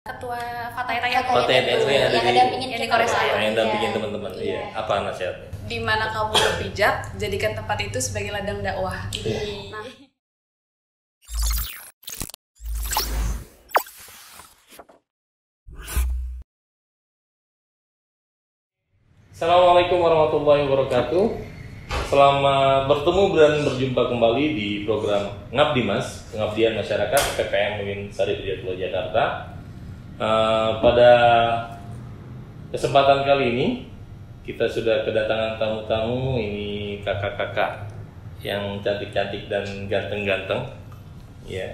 Ketua Fatay Tayat yang dampingin di Korea Selatan. Yang dampingin teman-teman. Iya. Apa nasihatnya? Di mana kamu berpijak, jadikan tempat itu sebagai ladang dakwah. Nah. Assalamualaikum warahmatullahi wabarakatuh. Selamat bertemu dan berjumpa kembali di program Ngabdimas, Pengabdian Masyarakat PPM UIN Sarjana Jakarta. Pada kesempatan kali ini kita sudah kedatangan tamu-tamu, ini kakak-kakak yang cantik-cantik dan ganteng-ganteng. Ya,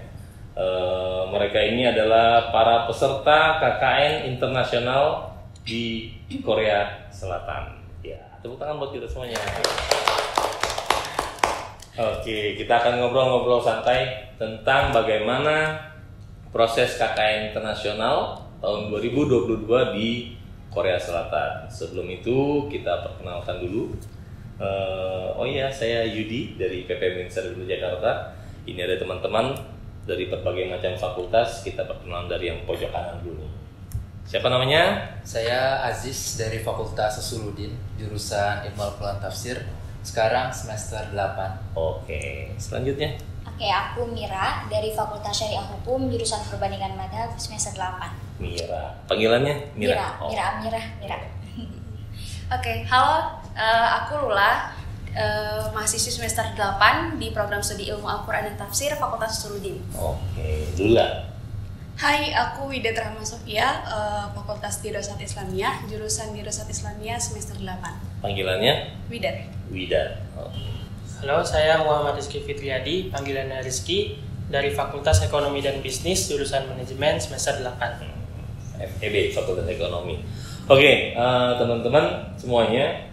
mereka ini adalah para peserta KKN internasional di Korea Selatan. Ya, tepuk tangan buat kita semuanya. Oke, kita akan ngobrol-ngobrol santai tentang bagaimana proses KKN internasional tahun 2022 di Korea Selatan. Sebelum itu kita perkenalkan dulu. Saya Yudi dari PPM Sarjana Jakarta. Ini ada teman-teman dari berbagai macam fakultas. Kita perkenalan dari yang pojok kanan dulu nih. Siapa namanya? Saya Aziz dari Fakultas Usuluddin, jurusan Ilmu Al-Quran Tafsir. Sekarang semester 8. Oke, selanjutnya. Oke, aku Mira dari Fakultas Syariah Hukum, jurusan Perbandingan Madzhab semester 8. Mira. Panggilannya Mira. Mira. Oke, halo, aku Lula, mahasiswi semester 8 di program studi Ilmu Al-Quran dan Tafsir Fakultas Usuluddin. Oke, Lula. Hai, aku Widat Rahma Sofia, Fakultas Dirasat Islamiyah, jurusan Dirasat Islamiyah semester 8. Panggilannya? Widat. Halo, saya Muhammad Rizky Fitriadi, panggilannya Rizky, dari Fakultas Ekonomi dan Bisnis, jurusan Manajemen semester 8. FEB, Fakultas Ekonomi. Oke, teman-teman semuanya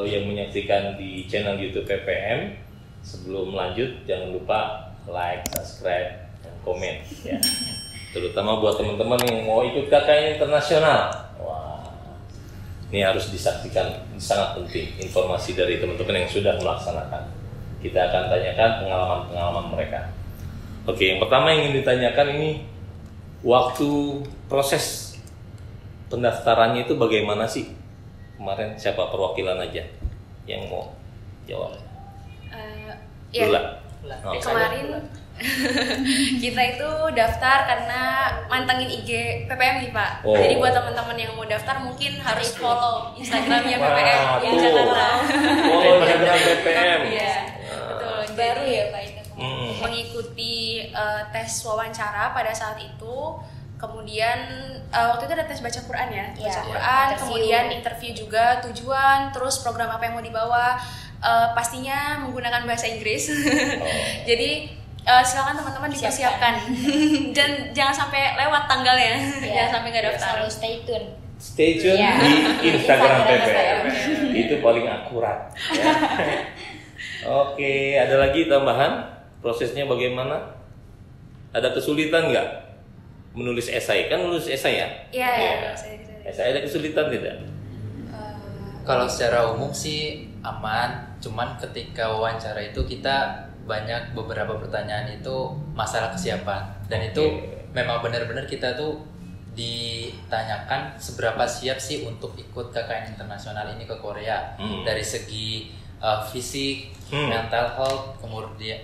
yang menyaksikan di channel YouTube PPM, sebelum lanjut jangan lupa like, subscribe, dan komen ya. Terutama buat teman-teman yang mau ikut KKN internasional. Wah, ini harus disaksikan, sangat penting informasi dari teman-teman yang sudah melaksanakan. Kita akan tanyakan pengalaman-pengalaman mereka. Oke, yang pertama yang ingin ditanyakan ini, waktu proses pendaftarannya itu bagaimana sih? Kemarin siapa perwakilan aja yang mau jawab? Lula. Kemarin kita itu daftar karena mantengin IG PPM nih Pak. Jadi buat teman-teman yang mau daftar mungkin harus follow Instagramnya PPM yang Jakarta. Instagram PPM. Iya, betul. Baru ya Pak itu. Mengikuti tes wawancara pada saat itu. Kemudian waktu itu ada tes baca Quran ya, baca Quran. Kemudian interview juga, tujuan, terus program apa yang mau dibawa. Pastinya menggunakan bahasa Inggris. Jadi silakan teman-teman dipersiapkan dan jangan sampai lewat tanggalnya, jangan sampai nggak daftar. Selalu stay tune Di Instagram PPM. Itu paling akurat ya. Oke, ada lagi tambahan prosesnya bagaimana? Ada kesulitan nggak menulis esai? Kan menulis esai ya? Iya. Esai ada kesulitan tidak? Kalau secara umum sih aman, cuman ketika wawancara itu kita banyak beberapa pertanyaan itu masalah kesiapan, dan itu memang benar-benar kita tuh ditanyakan seberapa siap sih untuk ikut KKN internasional ini ke Korea, dari segi fisik, mental health,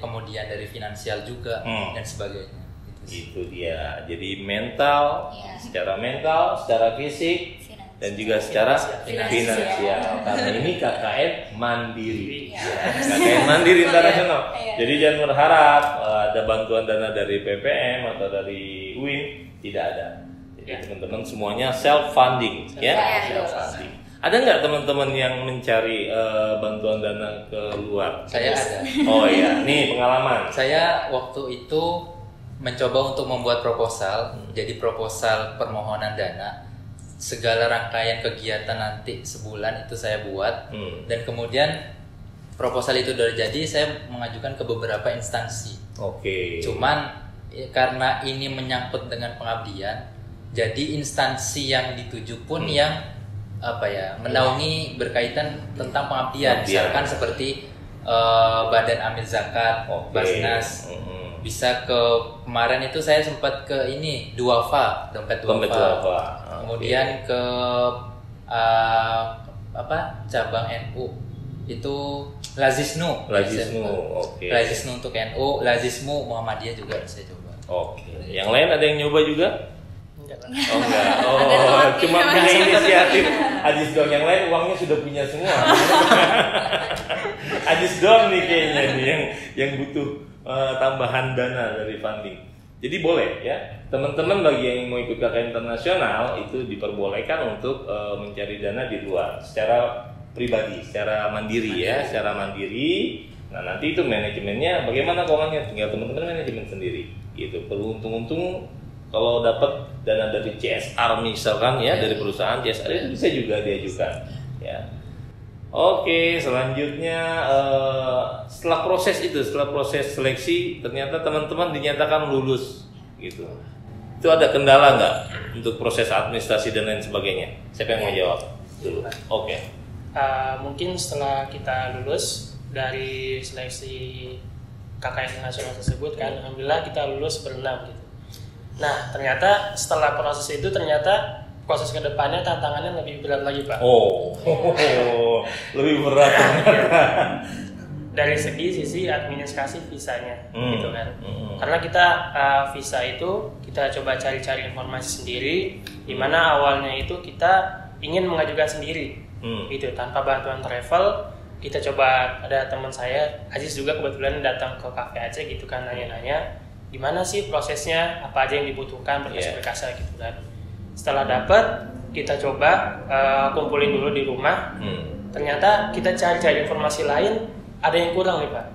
kemudian dari finansial juga dan sebagainya. Itu dia. Jadi mental, secara mental, secara fisik, dan juga secara finansial. Karena ini KKN mandiri, KKN mandiri internasional. Jadi jangan berharap ada bantuan dana dari PPM atau dari UIN, tidak ada. Jadi teman-teman semuanya self funding, self funding. Ada nggak teman-teman yang mencari bantuan dana ke luar? Saya ada. Oh iya, nih pengalaman. Saya waktu itu mencoba untuk membuat proposal, jadi proposal permohonan dana. Segala rangkaian kegiatan nanti sebulan itu saya buat, dan kemudian proposal itu udah jadi, saya mengajukan ke beberapa instansi. Cuman karena ini menyangkut dengan pengabdian, jadi instansi yang dituju pun yang menaungi berkaitan tentang pengabdian. Misalkan seperti Badan Amil Zakat, Basnas, bisa ke kemarin itu saya sempat ke ini Duafa, dompet Duafa. Kemudian ke cabang NU itu Lazisnu. Oke. Lazisnu untuk NU, Lazismu Muhammadiyah juga saya coba. Oke. Yang lain ada yang nyoba juga? Enggak. Cuma punya inisiatif. Ajis doang, yang lain uangnya sudah punya semua. Ajis doang nih kayaknya nih yang butuh tambahan dana dari funding. Jadi boleh ya, teman-teman bagi yang mau ikut KKN internasional itu diperbolehkan untuk mencari dana di luar secara pribadi, secara mandiri ya, secara mandiri. Nah nanti itu manajemennya bagaimana keuangannya, tinggal teman-teman manajemen sendiri. Gitu. Beruntung-untung kalau dapat dana dari CSR misalkan ya, dari perusahaan CSR bisa juga diajukan. Ya. Oke, selanjutnya setelah proses seleksi ternyata teman-teman dinyatakan lulus gitu. Itu ada kendala nggak untuk proses administrasi dan lain sebagainya? Siapa yang mau jawab dulu? Oke. Mungkin setelah kita lulus dari seleksi KKN nasional tersebut kan, alhamdulillah kita lulus berenam gitu. Nah ternyata setelah proses itu ternyata proses kedepannya tantangannya lebih berat lagi Pak. Lebih berat. Dari sisi administrasi visanya gitu kan. Karena kita visa itu kita coba cari-cari informasi sendiri, di mana awalnya itu kita ingin mengajukan sendiri. Gitu tanpa bantuan travel. Kita coba, ada teman saya Aziz juga kebetulan datang ke Cafe Aceh gitu kan, nanya-nanya gimana sih prosesnya, apa aja yang dibutuhkan, berkas-berkasnya gitu kan. Setelah dapat, kita coba kumpulin dulu di rumah. Ternyata kita cari-cari informasi lain, ada yang kurang nih Pak.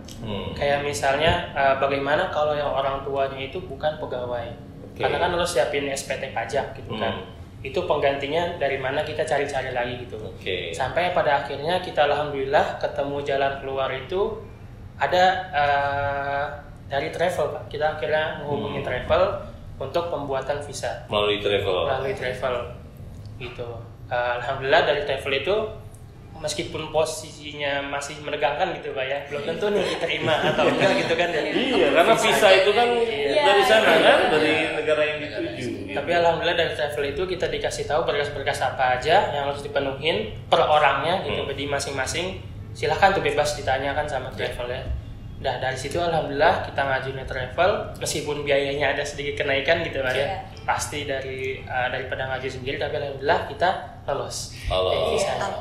Kayak misalnya bagaimana kalau yang orang tuanya itu bukan pegawai, karena kan harus siapin SPT pajak gitu kan. Itu penggantinya dari mana, kita cari-cari lagi gitu. Sampai pada akhirnya kita alhamdulillah ketemu jalan keluar itu ada dari travel Pak. Kita akhirnya menghubungi travel untuk pembuatan visa melalui travel gitu. Alhamdulillah dari travel itu meskipun posisinya masih menegangkan gitu Pak ya, belum tentu nih diterima atau enggak gitu kan. Iya, karena visa itu kan dari sana kan, dari negara yang dituju. Tapi alhamdulillah dari travel itu kita dikasih tahu berkas-berkas apa aja yang harus dipenuhin per orangnya gitu. Jadi masing-masing silahkan tuh bebas ditanyakan sama travel ya. Nah dari situ alhamdulillah kita ngajuin travel, meskipun biayanya ada sedikit kenaikan gitu Pak ya. Pasti daripada ngajuin sendiri, tapi alhamdulillah kita lolos.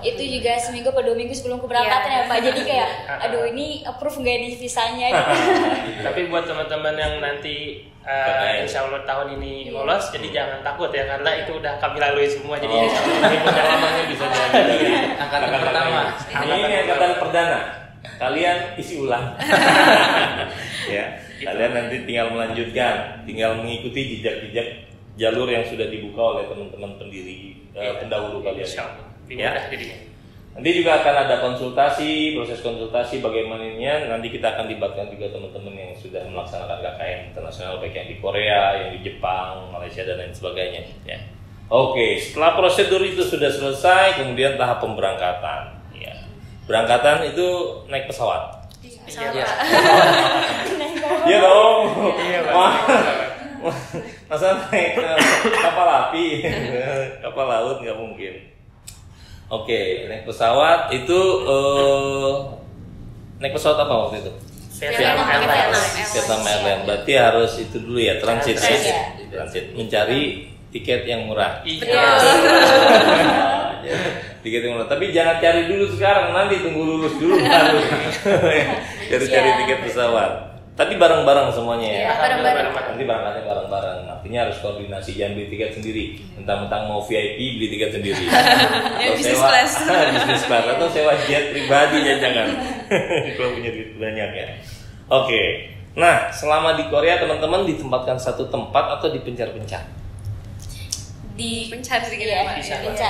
Itu juga seminggu atau 2 minggu sebelum keberangkatan ya Pak. Jadi kayak aduh ini approve nggak di visanya gitu. Tapi buat teman-teman yang nanti insya Allah tahun ini lolos, jadi jangan takut ya, karena itu udah kami lalui semua. Jadi insya Allah ini pengalamannya bisa jadi angkatan pertama. Ini angkatan perdana. Kalian isi ulang. Ya, kalian nanti tinggal melanjutkan, tinggal mengikuti jejak-jejak jalur yang sudah dibuka oleh teman-teman pendahulu kalian. Ya. Nanti juga akan ada konsultasi, proses konsultasi bagaimananya. Nanti kita akan libatkan juga teman-teman yang sudah melaksanakan KKN internasional, baik yang di Korea, yang di Jepang, Malaysia dan lain sebagainya. Ya. Oke, setelah prosedur itu sudah selesai, kemudian tahap pemberangkatan. Ya. Berangkatan itu naik pesawat. Iya dong. Masa naik kapal api, kapal laut nggak mungkin. Oke, naik pesawat itu naik pesawat apa waktu itu? Vietnam Airlines. Berarti harus itu dulu ya, transit ya. Transit, mencari tiket yang murah. Tiket yang murah. Tapi jangan cari dulu sekarang, nanti tunggu lulus dulu baru. Cari tiket pesawat. Tapi bareng-bareng semuanya ya. Bareng-bareng. Nanti berangkatnya bareng-bareng. Artinya harus koordinasi, jangan beli tiket sendiri. Mentang-mentang mau VIP beli tiket sendiri. Business class. Business class atau sewa jet pribadi jangan. Kalau punya duit banyak ya. Oke. Nah, selama di Korea teman-teman ditempatkan satu tempat atau dipencar-pencar? Dipencar sedikit ya,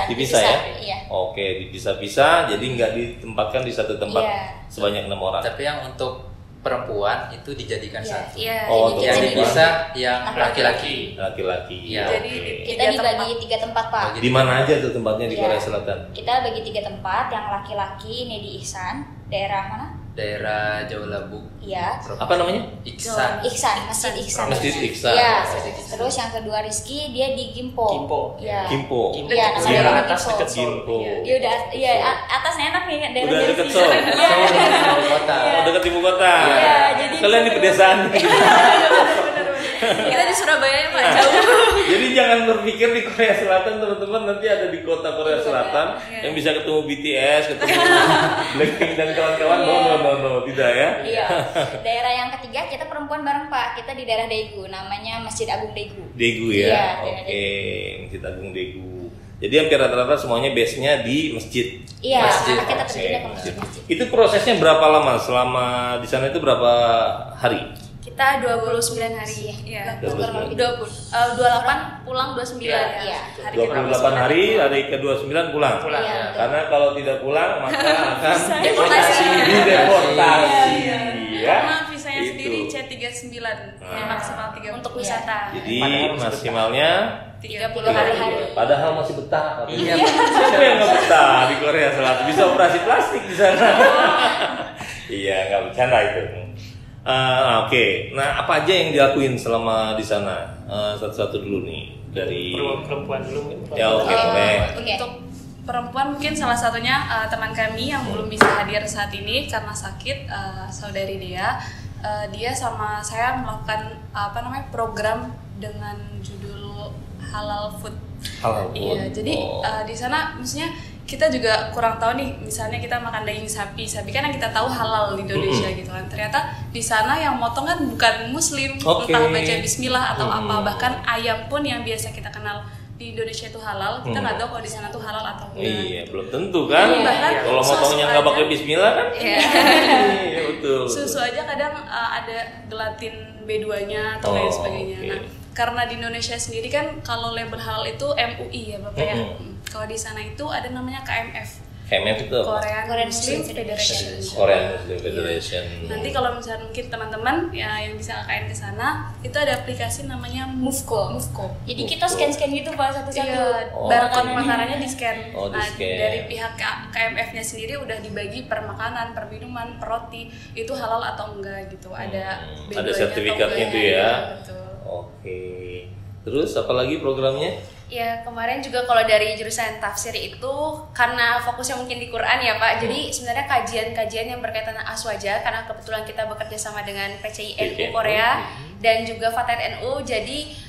dipisah ya? Iya. Oke, dipisah-pisah, jadi nggak ditempatkan di satu tempat sebanyak 6 orang. Tapi yang untuk perempuan itu dijadikan satu. Yang dipisah yang laki-laki. Laki-laki. Ya. Jadi kita dibagi 3 tempat Pak. Di mana aja tuh tempatnya di Korea Selatan? Kita bagi 3 tempat. Yang laki-laki ini di Ihsan, daerah mana? daerah Jawa Labuk. Iya. Apa namanya? Iksan. Masjid Iksan. Masjid Iksan. Iya. Masjid Iksan. Terus yang kedua Rizky dia di Gimpo. Gimpo. Iya. Gimpo. Iya, nama Daerah daerah atas Gimpo. dekat Seoul. Gimpo. Iya udah, iya atasnya enak nih daerah Udah Jati. deket Seoul. Ibu kota. Oh, dekat ibu kota. Iya, jadi kalian di pedesaan. Kita di Surabaya ya Pak, jauh. Jadi jangan berpikir di Korea Selatan teman-teman, nanti ada di kota Korea Selatan yang bisa ketemu BTS, ketemu Blackpink dan kawan-kawan. No, tidak ya. Iya. Daerah yang ketiga kita perempuan bareng Pak. Kita di daerah Daegu, namanya Masjid Agung Daegu. Daegu ya. Iya, Oke, Masjid Agung Daegu. Jadi hampir rata-rata semuanya base-nya di masjid. Iya, Masjid. anak kita Oke, terjunnya ke masjid. masjid. Itu prosesnya berapa lama? Selama di sana itu berapa hari? Kita 29 hari. Iya. 29. 28 pulang 29 Iya. ya. Iya. Hari 28 hari, hari ke-29 pulang. Pulang. Iya. Ya. Karena kalau tidak pulang maka akan Deportasi. dideportasi. Ya. Karena visanya Itu. sendiri C39 yang maksimal 3 untuk Iya. wisata. Jadi Padahal masih maksimalnya 30 hari. Padahal masih betah. Iya. Siapa yang nggak betah di Korea Selatan? Bisa operasi plastik di sana. Iya, nggak bercanda itu. Oke. Nah, apa aja yang dilakuin selama di sana? Satu-satu dulu nih dari. Perempuan dulu mungkin. Ya oke, boleh. Untuk perempuan mungkin salah satunya teman kami yang belum bisa hadir saat ini karena sakit, saudari Dea. Dia sama saya melakukan program dengan judul halal food. Halal food. Iya, jadi di sana maksudnya kita juga kurang tahu nih, misalnya kita makan daging sapi kan yang kita tahu halal di Indonesia gitu kan. Ternyata di sana yang motong kan bukan muslim, Oke. entah baca bismillah atau apa. Bahkan ayam pun yang biasa kita kenal di Indonesia itu halal, kita nggak tahu kalau di sana tuh halal atau enggak. Iya, belum tentu kan. Iya, bahkan Kalau susu motongnya nggak aja. pakai bismillah kan? Iya. Iya, betul. Susu aja kadang ada gelatin B2-nya atau lain sebagainya. Oke. Nah, karena di Indonesia sendiri kan kalau label halal itu MUI ya Bapak ya. Kalau di sana itu ada namanya KMF. KMF itu Korean Muslim Muslim Federation. Korean Muslim Federation. Nanti kalau misalnya mungkin teman-teman ya yang bisa KKN ke sana, itu ada aplikasi namanya Movco. Jadi kita scan-scan gitu Pak satu-satu. Iya, Oh, barcode oke. makanannya di scan. Oh, Nah, di-scan. dari pihak KMF-nya sendiri udah dibagi per makanan, per minuman, per roti itu halal atau enggak gitu. Ada Ada B2-nya sertifikatnya atau itu enggak, ya. betul. Oke. Terus apa lagi programnya? Ya kemarin juga kalau dari jurusan tafsir itu karena fokusnya mungkin di Quran ya Pak. Jadi sebenarnya kajian-kajian yang berkaitan aswaja karena kebetulan kita bekerja sama dengan PCI NU Korea dan juga Fatayat NU. Jadi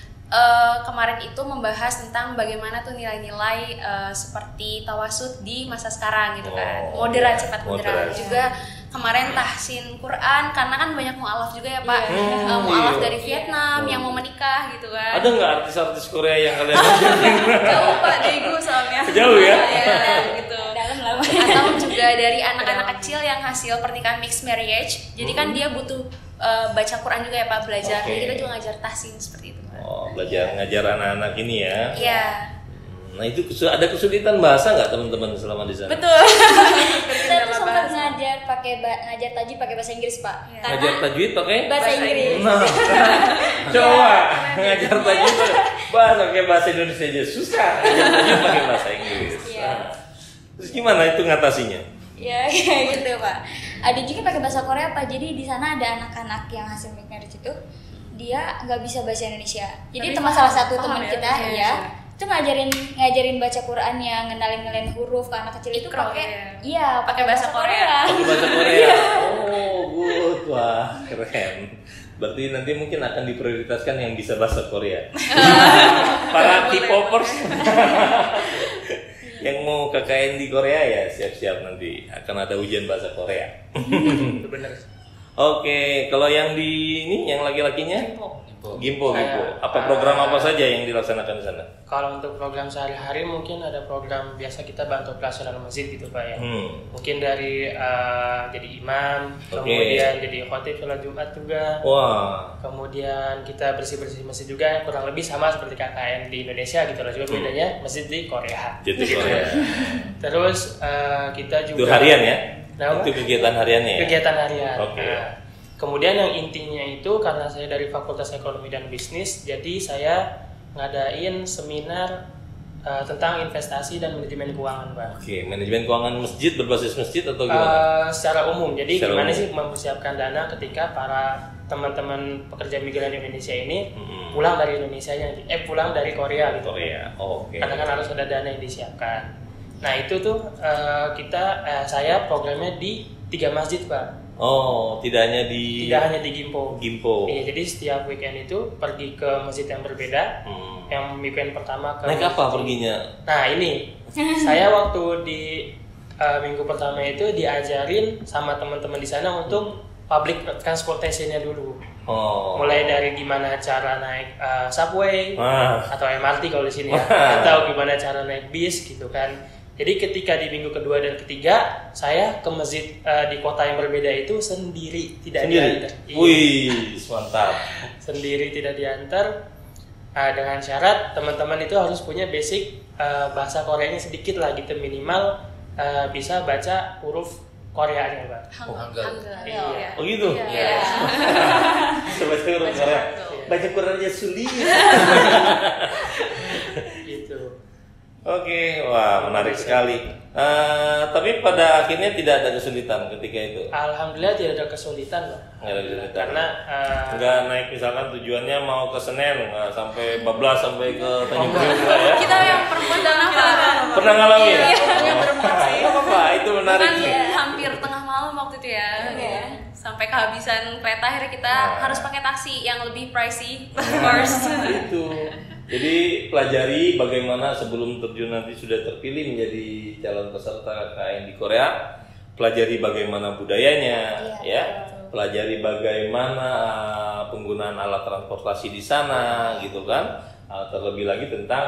kemarin itu membahas tentang bagaimana tuh nilai-nilai seperti tawasud di masa sekarang gitu kan. Moderat, sifat moderat. Moderat. Juga kemarin tahsin Quran karena kan banyak mu'alaf juga ya Pak. Iya. Mu'alaf Iya. dari Vietnam yang mau menikah gitu kan. Ada nggak artis-artis Korea yang kalian Jauh Pak, Daegu soalnya. Jauh ya? Iya, gitu. Dalam lama. Atau juga dari anak-anak kecil yang hasil pernikahan mixed marriage. Jadi kan dia butuh baca Quran juga ya Pak, belajar. Oke. Jadi kita juga ngajar tahsin seperti itu Pak. Oh, belajar ngajar anak-anak ini ya. Iya. Nah, itu ada kesulitan bahasa nggak teman-teman selama di sana? Betul. Kita tuh sempat ngajar ngajar tajwid pakai bahasa Inggris Pak. Iya. Karena Ngajar tajwid pakai? bahasa Inggris. Nah, coba ngajar tajwid pakai bahasa Indonesia aja susah. Ngajar tajwid pakai bahasa Inggris. Iya. Nah, terus gimana itu ngatasinya? Ya kayak gitu Pak. Ada juga pakai bahasa Korea Pak. Jadi di sana ada anak-anak yang hasil mixed marriage itu dia nggak bisa bahasa Indonesia. Jadi Tapi teman paham- salah satu paham teman ya kita bahasa ya Indonesia. itu ngajarin baca Quran yang ngenalin huruf ke anak kecil itu Ikro, pakai ya. iya Pakai bahasa Korea. Pakai bahasa Korea. Oh, good. Wah, keren. Berarti nanti mungkin akan diprioritaskan yang bisa bahasa Korea. Para K-popers yang mau KKN di Korea ya siap-siap nanti akan ada ujian bahasa Korea. Itu benar. Oke, kalau yang di ini yang laki-lakinya Gimpo. Apa program apa saja yang dilaksanakan di sana? Kalau untuk program sehari-hari mungkin ada program biasa kita bantu operasional masjid gitu Pak ya. Mungkin dari jadi imam, Oke. kemudian jadi khotib sholat Jumat juga. Wah, Kemudian kita bersih-bersih masjid juga kurang lebih sama seperti KKN di Indonesia gitu loh. Cuma bedanya masjid di Korea. jadi Korea. Terus kita juga Itu harian ya? Kenapa? Itu kegiatan hariannya ya? Kegiatan harian. Oke. Nah, kemudian yang intinya itu karena saya dari Fakultas Ekonomi dan Bisnis, jadi saya ngadain seminar tentang investasi dan manajemen keuangan, Pak. Oke, manajemen keuangan masjid berbasis masjid atau gimana? Secara umum, jadi secara gimana umum sih mempersiapkan dana ketika para teman-teman pekerja migran Indonesia ini pulang dari pulang dari Korea gitu. Korea, oke. Karena kan harus ada dana yang disiapkan. Nah itu tuh saya programnya di 3 masjid, Pak. Oh, tidak hanya di Gimpo. Iya, jadi setiap weekend itu pergi ke masjid yang berbeda. Yang weekend pertama ke naik apa perginya? Nah ini saya waktu di minggu pertama itu diajarin sama teman-teman di sana untuk public transportation-nya dulu. Mulai dari gimana cara naik subway atau MRT kalau di sini ya, atau gimana cara naik bis gitu kan. Jadi ketika di minggu kedua dan ketiga saya ke masjid di kota yang berbeda itu sendiri, tidak diantar. Wih, mantap. Sendiri, tidak diantar, dengan syarat teman-teman itu harus punya basic bahasa Koreanya sedikit lah gitu, minimal bisa baca huruf Koreanya, Pak. Hangul. Iya. Oh gitu? Iya. Bisa baca huruf Korea. Baca Korea aja sulit. Gitu. Oke, wah menarik sekali. Tapi pada akhirnya tidak ada kesulitan ketika itu. Alhamdulillah tidak ada kesulitan, Pak. Nggak ada kesulitan. Karena nggak naik misalkan tujuannya mau ke Senen, nggak sampai Bablas sampai ke Tanjung Priok ya. Kita yang perempuan dan apa? Pernah ngalamin? Iya, yang perempuan sih. Nggak apa-apa, itu menarik Kan sih. hampir tengah malam waktu itu ya. Sampai kehabisan kereta, akhirnya kita harus pakai taksi yang lebih pricey, of course. Itu. Jadi pelajari bagaimana sebelum terjun nanti sudah terpilih menjadi calon peserta KKN di Korea, pelajari bagaimana budayanya, ya, pelajari bagaimana penggunaan alat transportasi di sana, gitu kan. Terlebih lagi tentang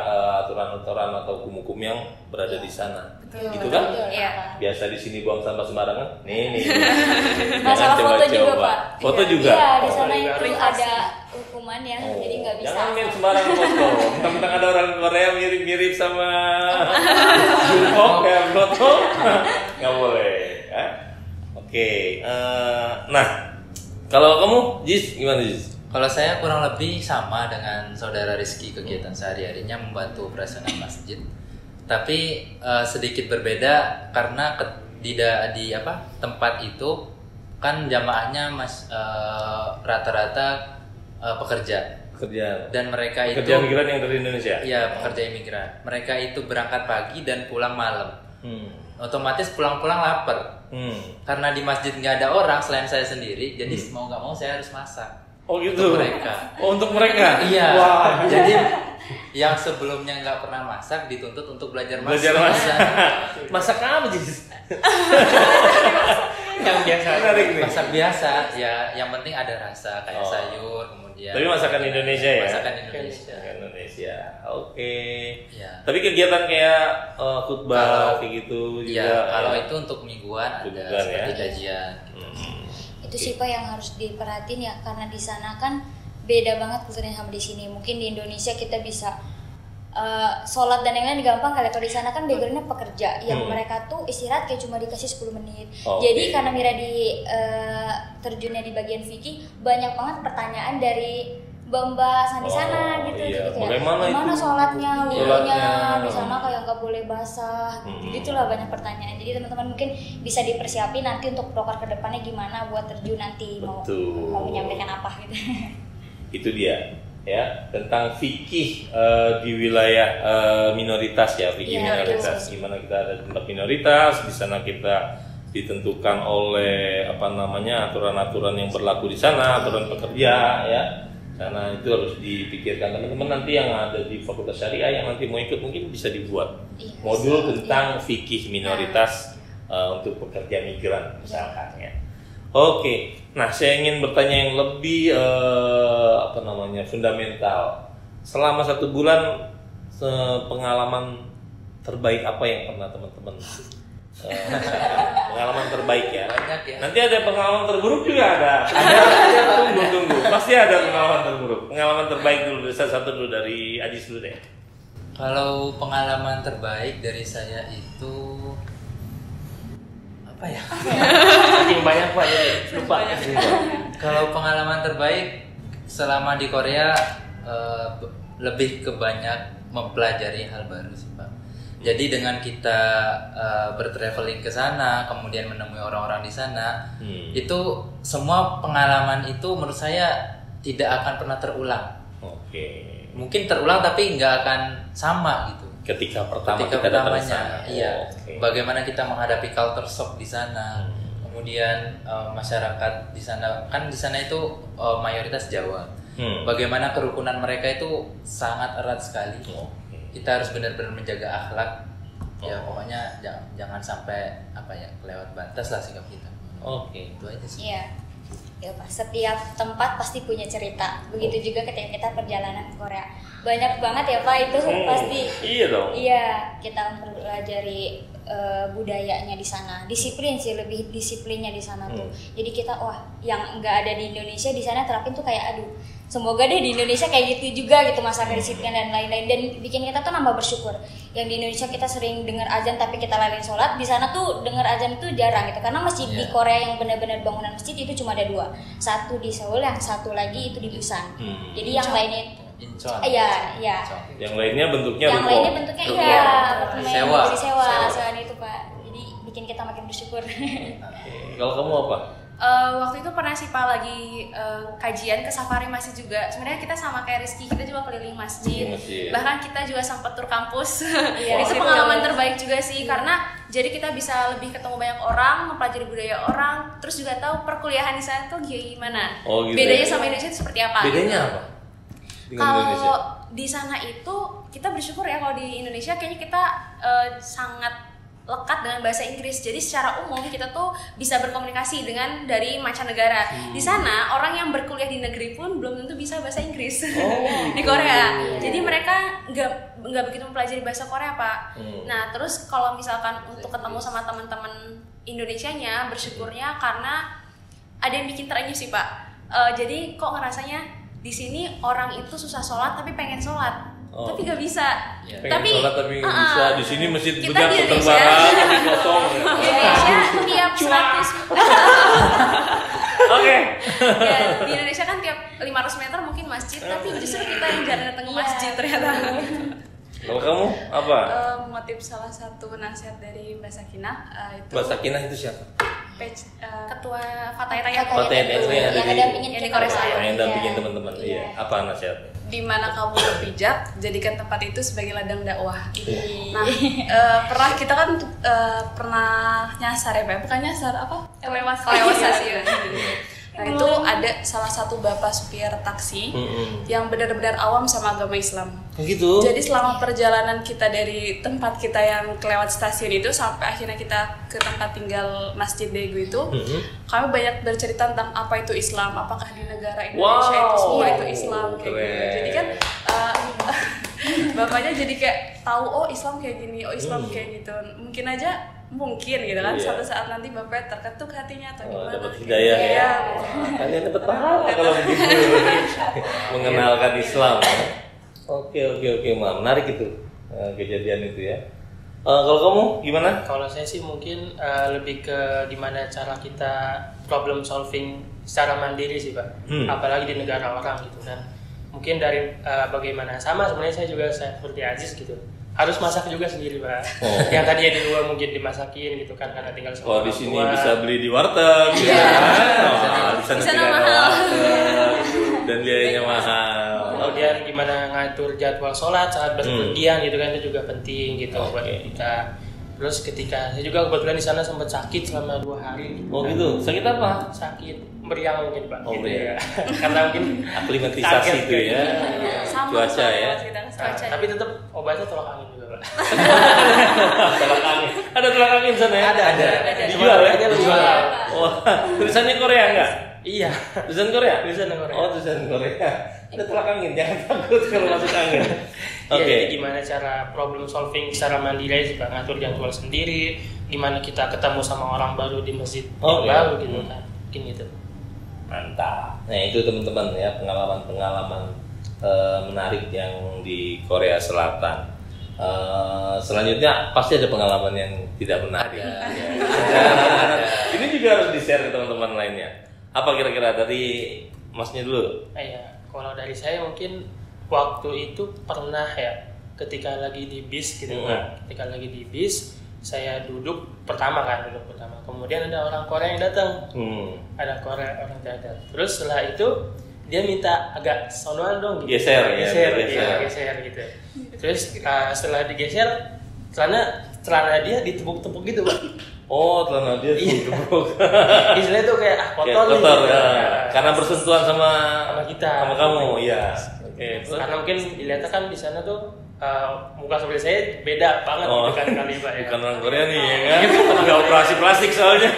aturan-aturan atau hukum-hukum yang berada di sana, gitu kan? Iya. Biasa di sini buang sampah sembarangan, nih. Masalah Jangan foto juga, coba-coba. Pak. Foto juga. Iya, di Oh, sana iya. itu ada hukumannya, jadi nggak bisa. Jangan main sembarang foto. Mentang-mentang ada orang Korea mirip-mirip sama Jungkook kayak foto, nggak boleh. Ya? Oke. Nah, kalau kamu, Jis, gimana Jis? Kalau saya kurang lebih sama dengan saudara Rizky, kegiatan sehari-harinya membantu operasional masjid. Tapi sedikit berbeda karena di tempat itu kan jamaahnya rata-rata pekerja. Dan mereka pekerja itu migran yang dari Indonesia. Iya, pekerja imigran. Mereka itu berangkat pagi dan pulang malam. Otomatis pulang-pulang lapar. Karena di masjid nggak ada orang selain saya sendiri, jadi mau nggak mau saya harus masak. Oh gitu. Untuk mereka. Oh, untuk mereka. Iya. Wah. Jadi yang sebelumnya nggak pernah masak dituntut untuk belajar masak. Masak apa Jis? yang biasa. Menarik nih. Masak biasa, ya yang penting ada rasa kayak sayur, kemudian. Tapi masakan Indonesia ya? Masakan Indonesia. Indonesia. Oke. Ya. Tapi kegiatan kayak khutbah kayak gitu juga. Ya, kalau itu untuk mingguan ada Mingguan, seperti ya. kajian. Itu sih Pak yang harus diperhatiin ya, karena di sana kan beda banget kulturnya sama di sini. Mungkin di Indonesia kita bisa sholat dan yang lain gampang kali. Kalau di sana kan backgroundnya pekerja, yang mereka tuh istirahat kayak cuma dikasih 10 menit. Jadi karena Mira di terjunnya di bagian fikih, banyak banget pertanyaan dari mbak-mbak di sana gitu. Iya. Jadi kayak Bagaimana sholatnya, Sholatnya. wudunya di sana kayak nggak boleh basah. Gitulah banyak pertanyaan. Jadi teman-teman mungkin bisa dipersiapin nanti untuk proker kedepannya gimana buat terjun nanti mau menyampaikan apa gitu. Itu dia ya, tentang fikih di wilayah minoritas ya, fikih minoritas. Gimana kita ada tempat minoritas, di sana kita ditentukan oleh aturan-aturan yang berlaku di sana, aturan pekerja ya. Karena itu harus dipikirkan teman-teman nanti yang ada di Fakultas Syariah yang nanti mau ikut mungkin bisa dibuat modul tentang fikih minoritas untuk pekerja migran misalkan ya. Oke, nah saya ingin bertanya yang lebih fundamental. Selama 1 bulan pengalaman terbaik apa yang pernah teman-teman pengalaman terbaik ya. Banyak ya. Nanti ada pengalaman terburuk juga ada. Tunggu. Pasti ada pengalaman terburuk. Pengalaman terbaik dulu, satu dulu dari Ajis dulu deh. Kalau pengalaman terbaik dari saya itu apa ya? Saking banyak Pak ya, lupa. Kalau pengalaman terbaik selama di Korea lebih ke banyak mempelajari hal baru sih Pak. Jadi dengan kita bertraveling ke sana, kemudian menemui orang-orang di sana, itu semua pengalaman itu menurut saya tidak akan pernah terulang. Mungkin terulang tapi nggak akan sama gitu. Ketika kita datang ke sana. Iya. Bagaimana kita menghadapi culture shock di sana. Kemudian masyarakat di sana, kan di sana itu mayoritas Jawa. Bagaimana kerukunan mereka itu sangat erat sekali. Kita harus benar-benar menjaga akhlak. Ya pokoknya jangan sampai kelewat batas lah sikap kita. Itu aja sih. Iya. Ya Pak, setiap tempat pasti punya cerita. Begitu juga ketika kita perjalanan ke Korea. Banyak banget ya Pak itu pasti. Iya dong. Iya, kita mempelajari budayanya di sana. Disiplin sih, lebih disiplinnya di sana tuh. Jadi kita yang nggak ada di Indonesia di sana terapin tuh kayak aduh. Semoga deh di Indonesia kayak gitu juga gitu masalah disiplin dan lain-lain, dan bikin kita tuh nambah bersyukur. Yang di Indonesia kita sering dengar azan tapi kita lalai sholat, di sana tuh dengar azan itu jarang gitu karena masjid di Korea yang benar-benar bangunan masjid itu cuma ada 2, satu di Seoul, yang satu lagi itu di Busan. Jadi yang lainnya Incheon. Iya. Yang lainnya bentuknya sewa sewaan itu Pak. Jadi bikin kita makin bersyukur. Kalau kamu apa? Waktu itu pernah sih Pak lagi kajian ke safari masjid juga. Sebenarnya kita sama kayak Rizky, kita juga keliling masjid. Bahkan kita juga sempat tur kampus. Itu pengalaman terbaik juga sih karena jadi kita bisa lebih ketemu banyak orang, mempelajari budaya orang, terus juga tahu perkuliahan di sana tuh gimana. Bedanya sama Indonesia itu seperti apa? Bedanya apa? Kalau di sana itu kita bersyukur ya, kalau di Indonesia kayaknya kita sangat lekat dengan bahasa Inggris. Jadi secara umum kita tuh bisa berkomunikasi dengan dari mancanegara. Di sana orang yang berkuliah di negeri pun belum tentu bisa bahasa Inggris. Di Korea. Jadi mereka nggak begitu mempelajari bahasa Korea Pak. Nah terus kalau misalkan untuk ketemu sama teman-teman Indonesianya, bersyukurnya karena ada yang bikin terenyuh sih Pak. Jadi kok ngerasanya di sini orang itu susah sholat tapi pengen sholat. Tapi nggak bisa. Pengen sholat tapi nggak bisa. Di sini masjid banyak terbara, kosong. Indonesia tiap 100. Di Indonesia kan tiap 500 meter mungkin masjid, tapi justru kita yang jarang datang ke masjid ternyata. Kalau kamu apa? Motif salah satu nasihat dari Mbak Sakinah itu. Mbak Sakinah itu siapa? Ketua Fatayat yang ada dampingin di Korea Selatan. Yang dampingin teman-teman. Iya. Apa nasihatnya? Di mana kamu berpijak, jadikan tempat itu sebagai ladang dakwah. Nah, kita kan pernah nyasar ya, Pak? Bukan nyasar, apa? Kelewasasi ya. Nah, itu ada salah satu bapak supir taksi yang benar-benar awam sama agama Islam. Gitu. Jadi selama perjalanan kita dari tempat kita yang kelewat stasiun itu sampai akhirnya kita ke tempat tinggal Masjid Daegu itu, kami banyak bercerita tentang apa itu Islam, apakah di negara Indonesia itu semua itu Islam kayak gitu. Jadi kan bapaknya jadi kayak tahu Islam kayak gini, Islam kayak gitu. Mungkin gitu kan, suatu saat nanti bapak terketuk hatinya atau gimana. Dapat hidayah ya. Kalian dapat pahala kalau begitu. Mengenalkan Islam. Oke, menarik itu kejadian itu ya. Kalau kamu gimana? Kalau saya sih mungkin lebih ke gimana cara kita problem solving secara mandiri sih Pak. Apalagi di negara orang gitu kan. Mungkin dari bagaimana, sama sebenarnya saya seperti Aziz gitu. Harus masak juga sendiri Pak. Yang tadinya di luar mungkin dimasakin gitu kan karena tinggal sama orang tua. Di sini bisa beli di warteg. Bisa mahal. Dan biayanya mahal. Kemudian gimana ngatur jadwal sholat saat berpergian gitu kan, itu juga penting gitu buat kita. Terus ketika saya juga kebetulan di sana sempat sakit selama 2 hari. Gitu. Sakit apa? Sakit meriang mungkin Pak. Gitu ya. Karena mungkin aklimatisasi itu ya. Cuaca ya. Tapi tetap obatnya tolak angin juga Pak. Tolak angin. Ada tolak angin sana ya? Ada. Dijual ya? Dijual. Wah, tulisannya Korea enggak? Iya. Tulisan Korea? Tulisan Korea. Tulisan Korea. Ada tolak angin, jangan takut kalau masuk angin. Jadi gimana cara problem solving secara mandiri sih Pak, ngatur jadwal sendiri, gimana kita ketemu sama orang baru di masjid yang baru gitu kan, mungkin gitu. Mantap. Nah itu teman-teman ya, pengalaman menarik yang di Korea Selatan. Selanjutnya pasti ada pengalaman yang tidak menarik. Ini juga harus di-share ke teman-teman lainnya. Apa kira-kira dari Masnya dulu? Iya, kalau dari saya mungkin waktu itu pernah ya ketika lagi di bis gitu kan. Ketika lagi di bis, saya duduk pertama. Kemudian ada orang Korea yang datang. Ada orang datang. Terus setelah itu dia minta agak sonoan dong gitu. Geser gitu. Terus setelah digeser, celana dia ditepuk-tepuk gitu, Pak. Oh, celana dia ditepuk. Istilahnya tuh kayak kotor ya. Karena bersentuhan sama kita. Sama kamu, iya. Oke. Karena mungkin dilihatnya kan di sana tuh muka seperti saya beda banget gitu kan kali, Pak ya. Bukan orang Korea nih ya kan? Nggak operasi plastik soalnya.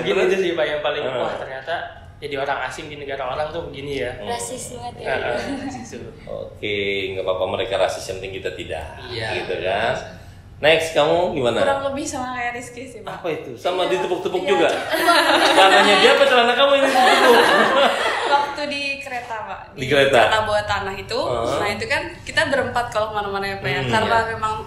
Mungkin itu sih, Pak, yang paling wah ternyata jadi orang asing di negara orang tuh begini ya. Rasis banget ya. Oke, nggak apa-apa mereka rasis, yang penting kita tidak. Iya. Gitu kan. Next, kamu gimana? Kurang lebih sama kayak Rizky sih, Pak. Apa itu? Sama ditepuk-tepuk juga? Celananya dia apa celana kamu ini ditepuk? Waktu di kereta, Pak. Di kereta bawah tanah itu. Nah, itu kan kita berempat kalau kemana-mana ya, Pak ya. Karena memang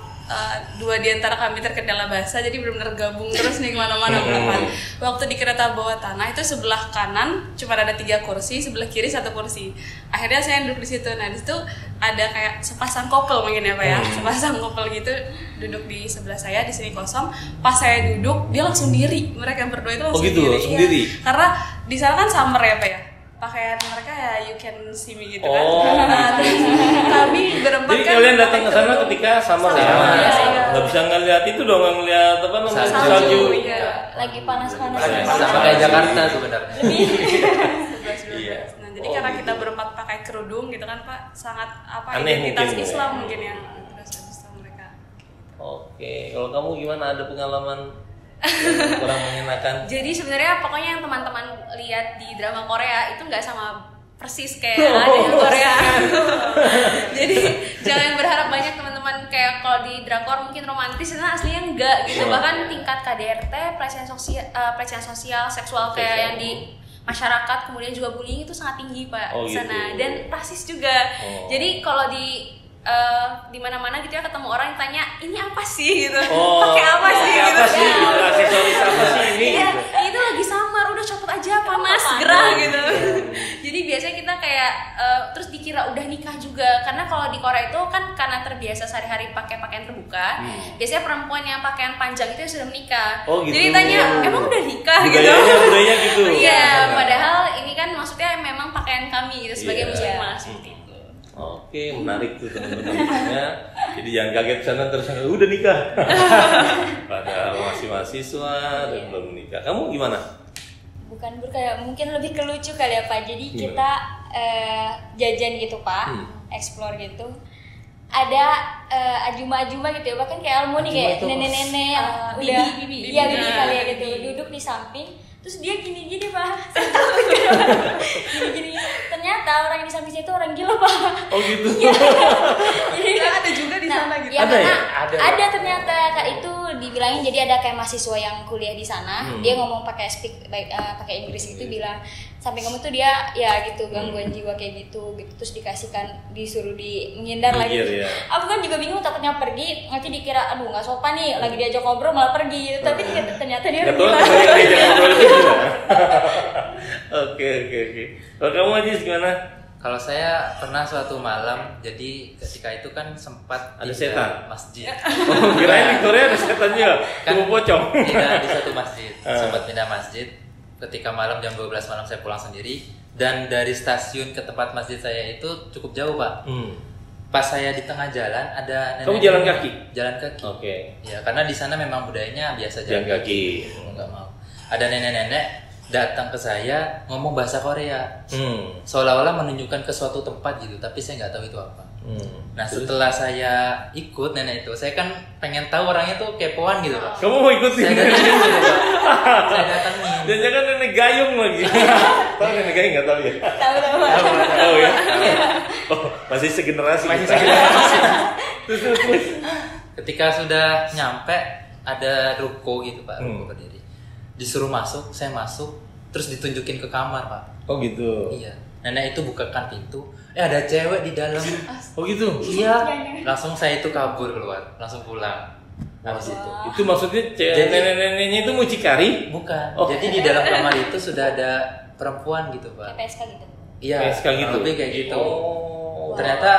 dua di antara kami terkendala bahasa, jadi benar-benar gabung terus nih kemana-mana berempat. Waktu di kereta bawah tanah itu sebelah kanan cuma ada 3 kursi, sebelah kiri 1 kursi. Akhirnya saya duduk di situ. Nah, di situ ada kayak sepasang couple mungkin ya, Pak ya. Sepasang couple gitu duduk di sebelah saya, di sini kosong. Pas saya duduk, dia langsung diri. Mereka berdua itu langsung diri. Langsung diri. Karena di sana kan summer ya, Pak ya. Pakaian mereka ya you can see me gitu kan. Nah, kami berempat jadi kan. Jadi kalian datang ke sana ketika summer ya? Iya. Nggak bisa ngeliat itu dong, ngeliat apa namanya salju. Iya. Lagi panas-panas. Sama kayak Jakarta sebenarnya. Iya. Nah, jadi karena kita berempat pakai kerudung gitu kan, Pak, sangat Aneh identitas mungkin, Islam ya. mungkin ya. Terus habis itu mereka. Oke, kalau kamu gimana, ada pengalaman kurang mengenakan? Jadi sebenarnya pokoknya yang teman-teman lihat di drama Korea itu nggak sama persis kayak ada di Korea. Jadi jangan berharap banyak teman-teman kayak kalau di drakor mungkin romantis, itu aslinya enggak gitu. Bahkan tingkat KDRT, pelecehan sosial, seksual kayak yang di masyarakat, kemudian juga bullying itu sangat tinggi, Pak, di sana. Dan rasis juga. Jadi kalau di mana-mana gitu ya ketemu orang yang tanya ini apa sih gitu, pakai apa sih gitu, aksesoris apa sih ini? Iya, itu lagi samar, udah copot aja panas, gerah gitu. Jadi biasanya kita kayak terus dikira udah nikah juga, karena kalau di Korea itu kan karena terbiasa sehari-hari pakai pakaian terbuka, biasanya perempuan yang pakaian panjang itu sudah menikah. Jadi tanya emang udah nikah gitu? Budayanya gitu. Iya, padahal ini kan maksudnya memang pakaian kami gitu sebagai muslimah seperti itu. Oke, menarik tuh teman-teman. Jadi jangan kaget sana terus udah nikah. Padahal masih mahasiswa dan belum nikah. Kamu gimana? Bukan kayak mungkin lebih ke lucu kali ya, Pak. Jadi kita jajan gitu, Pak, explore gitu. Ada ajuma-ajuma gitu ya, bahkan kayak Almoni kayak nenek-nenek yang udah bibi kali ya gitu, duduk di samping. Terus dia gini-gini, Pak. Gini-gini. Ternyata orang yang di samping itu orang gila, Pak. Oh gitu. Jadi ada juga di sana gitu. Ya, Ada ya? Ada ternyata Kak, itu dibilangin, jadi ada kayak mahasiswa yang kuliah di sana. Dia ngomong pakai pakai Inggris gitu, bilang samping kamu tuh dia ya gitu gangguan jiwa kayak gitu. Terus disuruh menghindar lagi. Ya. Aku kan juga bingung, takutnya pergi nanti dikira aduh nggak sopan nih, lagi diajak ngobrol malah pergi. Tapi ternyata dia orang gila. Oke. Kalau kamu aja gimana? Kalau saya pernah suatu malam, jadi ketika itu kan sempat ada pindah setan masjid. Oh, kirain di Korea ada setan juga. Kan Kamu pocong. Tidak, di satu masjid. Sempat pindah masjid. Ketika malam jam 12 malam saya pulang sendiri, dan dari stasiun ke tempat masjid saya itu cukup jauh, Pak. Pas saya di tengah jalan ada nenek. Kamu jalan kaki? Jalan kaki. Oke. Ya, karena di sana memang budayanya biasa Jalan kaki. Enggak mau. Ada nenek-nenek datang ke saya ngomong bahasa Korea, seolah-olah menunjukkan ke suatu tempat gitu, tapi saya nggak tahu itu apa. Nah, setelah saya ikut nenek itu, saya kan pengen tahu orangnya tuh kepoan gitu, Pak. Kamu mau ikutin? Saya datangin gitu, Pak. Saya datangin. Dan jangan nenek gayung lagi. Tahu nenek gayung nggak tahu ya? Tahu ya. Oh, masih segenerasi. Terus. Ketika sudah nyampe ada ruko gitu, Pak, ruko berdiri. Disuruh masuk, saya masuk, terus ditunjukin ke kamar, Pak. Oh gitu. Iya. Nenek itu bukakan pintu, ada cewek di dalam. Oh gitu. Iya. Langsung saya itu kabur keluar, langsung pulang. Habis itu. Itu maksudnya nenek-neneknya itu mucikari? Bukan. Oh. Jadi di dalam kamar itu sudah ada perempuan gitu, Pak. PSK gitu. Iya. PSK gitu. Lebih kayak gitu. Oh. Ternyata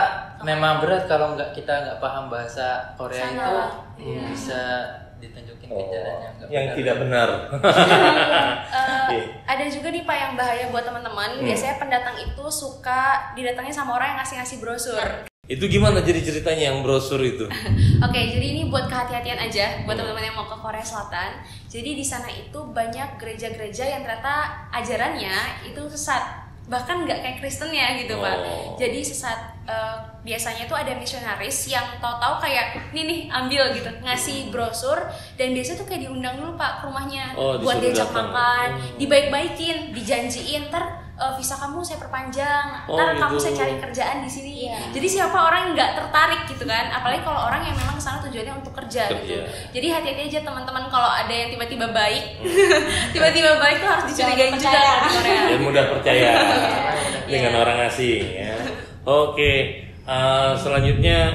memang berat kalau kita nggak paham bahasa Korea itu bisa ditunjukin ke jalan yang tidak benar. Ada juga nih Pak yang bahaya buat teman-teman. Biasanya pendatang itu suka didatangi sama orang yang ngasih brosur. Itu gimana jadi ceritanya yang brosur itu? Oke, jadi ini buat kehati-hatian aja buat teman-teman yang mau ke Korea Selatan. Jadi di sana itu banyak gereja-gereja yang ternyata ajarannya itu sesat. Bahkan nggak kayak Kristennya gitu Pak. Jadi sesat. Biasanya tuh ada misionaris yang tahu-tahu kayak nih ambil gitu, ngasih brosur, dan biasanya tuh kayak diundang dulu Pak ke rumahnya buat diajak makan, dibaik-baikin, dijanjiin visa kamu saya perpanjang, kamu saya cari kerjaan di sini. Jadi siapa orang yang nggak tertarik gitu kan, apalagi kalau orang yang memang kesana tujuannya untuk kerja gitu. Jadi hati-hati aja teman-teman kalau ada yang tiba-tiba baik, tiba-tiba baik tuh harus dicurigain juga di Korea. Dan mudah percaya dengan orang asing ya. Oke, selanjutnya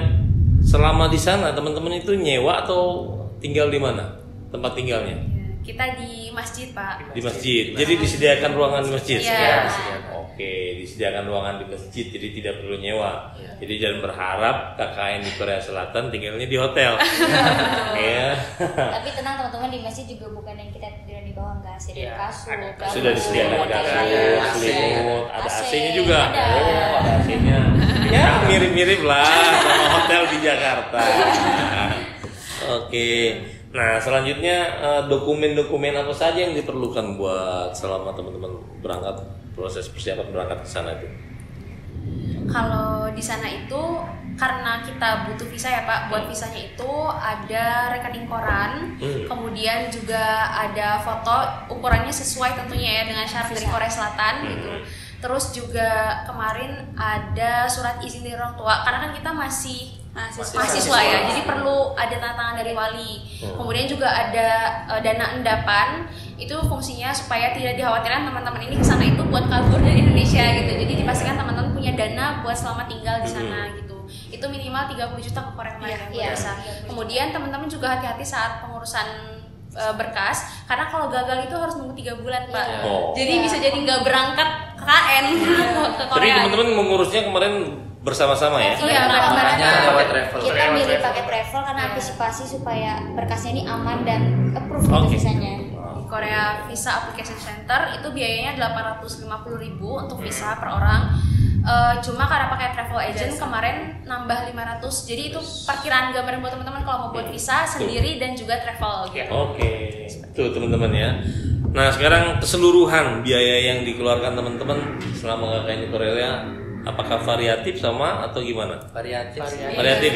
selama di sana teman-teman itu nyewa atau tinggal di mana tempat tinggalnya? Kita di masjid Pak. Di masjid. Jadi disediakan ruangan di masjid. Iya. Oke, disediakan ruangan di masjid, jadi tidak perlu nyewa. Jadi jangan berharap KKN di Korea Selatan tinggalnya di hotel. Ya. Tapi tenang teman-teman, di masjid juga bukan yang kita tidur di bawah, nggak sediakan kasur. Sudah disediakan kasur, selimut, ada AC-nya juga. Ada AC-nya. Ya mirip-mirip lah sama hotel di Jakarta. Oke. Nah selanjutnya dokumen-dokumen apa saja yang diperlukan buat selama teman-teman berangkat, proses persiapan berangkat ke sana itu? Kalau di sana itu karena kita butuh visa ya Pak, buat visanya itu ada rekening koran, kemudian juga ada foto ukurannya sesuai tentunya ya dengan syarat dari Korea Selatan gitu. Terus juga kemarin ada surat izin dari orang tua, karena kan kita masih mahasiswa ya, jadi perlu ada tanda tangan dari wali. Kemudian juga ada dana endapan, itu fungsinya supaya tidak dikhawatirkan teman-teman ini kesana itu buat kabur dari Indonesia gitu. Jadi dipastikan teman-teman punya dana buat selama tinggal di sana gitu. Itu minimal 30 juta ke Korea kemarin yang biasa. Kemudian teman-teman juga hati-hati saat pengurusan berkas, karena kalau gagal itu harus nunggu 3 bulan Pak. Jadi bisa jadi nggak berangkat KKN ke Korea. Jadi teman-teman mengurusnya kemarin bersama-sama ya? Iya, makanya lewat travel. Kita milih pakai travel karena antisipasi supaya berkasnya ini aman dan approve visanya. Di Korea Visa Application Center itu biayanya 850.000 untuk visa per orang. Cuma karena pakai travel agent kemarin nambah 500, jadi itu perkiraan gambaran buat teman-teman kalau mau buat visa sendiri dan juga travel gitu. Oke, itu teman-teman ya. Nah sekarang keseluruhan biaya yang dikeluarkan teman-teman selama KKN di Korea, apakah variatif sama atau gimana? Variatif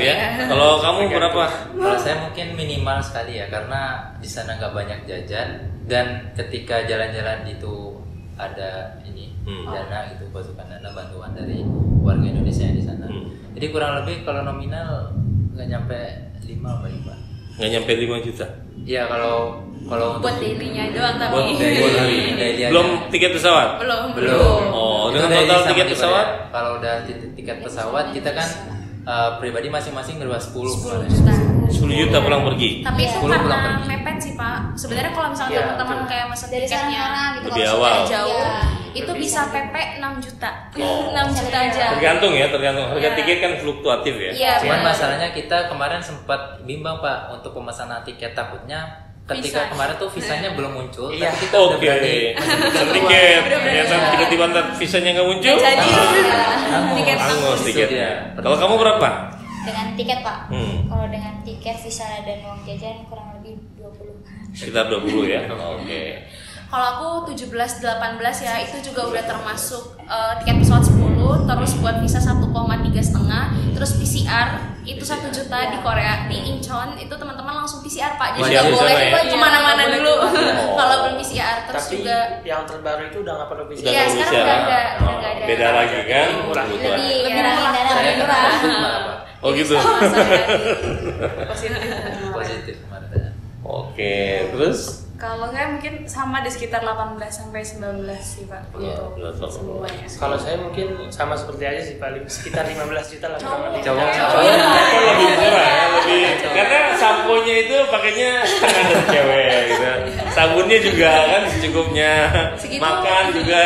ya. Kalau kamu berapa? Kalau saya mungkin minimal sekali ya, karena di sana nggak banyak jajan, dan ketika jalan-jalan itu ada dana gitu, pasukan dana bantuan dari warga Indonesia yang di sana. Jadi kurang lebih kalau nominal nggak nyampe 5 apa 5? Nggak nyampe 5 juta? Iya kalau buat daily-nya doang tapi. Buat daily. Belum tiket pesawat? Belum. Oh, dengan total tiket pesawat? Kalau udah tiket pesawat kita kan pribadi masing-masing berapa 10 juta pulang pergi. Tapi itu karena mepet sih Pak. Sebenarnya kalau misalnya teman-teman kayak mesen tiketnya gitu, lebih awal jauh, itu bisa PP 6 juta. 6 juta aja. Tergantung harga tiket kan fluktuatif ya. Iya. Cuman masalahnya kita kemarin sempat bimbang Pak untuk pemesanan tiket, takutnya ketika kemarin tuh visanya belum muncul, tapi kita udah berani tiket, tiba-tiba visanya nggak muncul, hangus tiketnya. Kalau kamu berapa? Dengan tiket Pak, kalau dengan tiket, visa dan uang jajan kurang lebih 20. Sekitar 20 ya. Oke. Kalau aku 17-18 ya, itu juga udah termasuk tiket pesawat 10, terus buat visa 1,3 setengah, terus PCR itu 1 juta di Korea, di Incheon itu teman-teman langsung PCR Pak, jadi nggak boleh kemana-mana dulu kalau belum PCR. Terus tapi juga yang terbaru itu udah nggak perlu PCR. Iya sekarang udah nggak ada. Beda lagi kan? Lebih murah. Oh gitu. Positif kemarin. Oke, terus? Kalau saya mungkin sama di sekitar 18 sampai 19 sih Pak. Semuanya. Kalau saya mungkin sama seperti aja sih paling sekitar 15 juta lah. Cowok lebih murah ya, lebih karena samponya itu pakainya setengah dari cewek gitu. Sabunnya juga kan secukupnya. Makan juga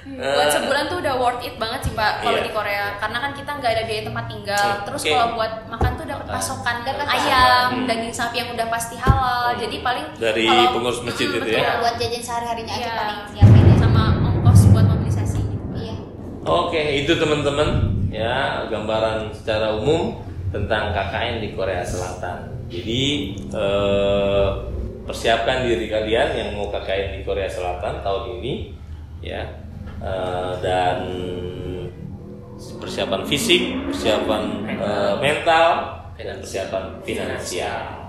Buat sebulan tuh udah worth it banget sih Pak kalau di Korea, karena kan kita nggak ada biaya tempat tinggal. Terus kalau buat makan tuh dapat pasokan ayam, daging sapi yang udah pasti halal. Jadi paling dari kalau, pengurus masjid itu betul, ya. Buat jajan sehari-harinya aja paling siapin ya. Sama ongkos buat mobilisasi. Iya. Oke, itu teman-teman ya gambaran secara umum tentang KKN di Korea Selatan. Jadi persiapkan diri kalian yang mau KKN di Korea Selatan tahun ini ya, dan persiapan fisik, persiapan mental, dan persiapan finansial.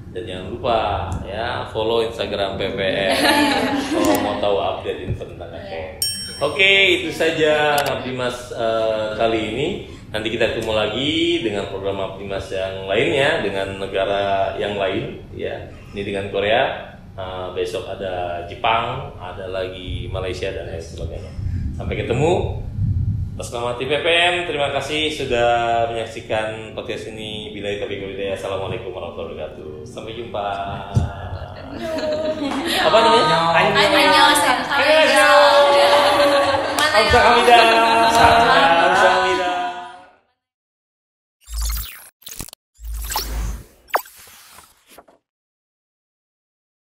Dan jangan lupa ya follow Instagram PPM kalau mau tahu update info tentang KKN. Oke, itu saja Abdimas kali ini. Nanti kita ketemu lagi dengan program Abdimas yang lainnya dengan negara yang lain ya. Ini dengan Korea, besok ada Jepang, ada lagi Malaysia dan lain sebagainya. Sampai ketemu. Atas nama tim PPM, terima kasih sudah menyaksikan podcast ini. Billahi taufiq wal hidayah. Assalamualaikum warahmatullahi wabarakatuh. Sampai jumpa. Apa namanya? Annyeonghaseyo. Kamsahamnida.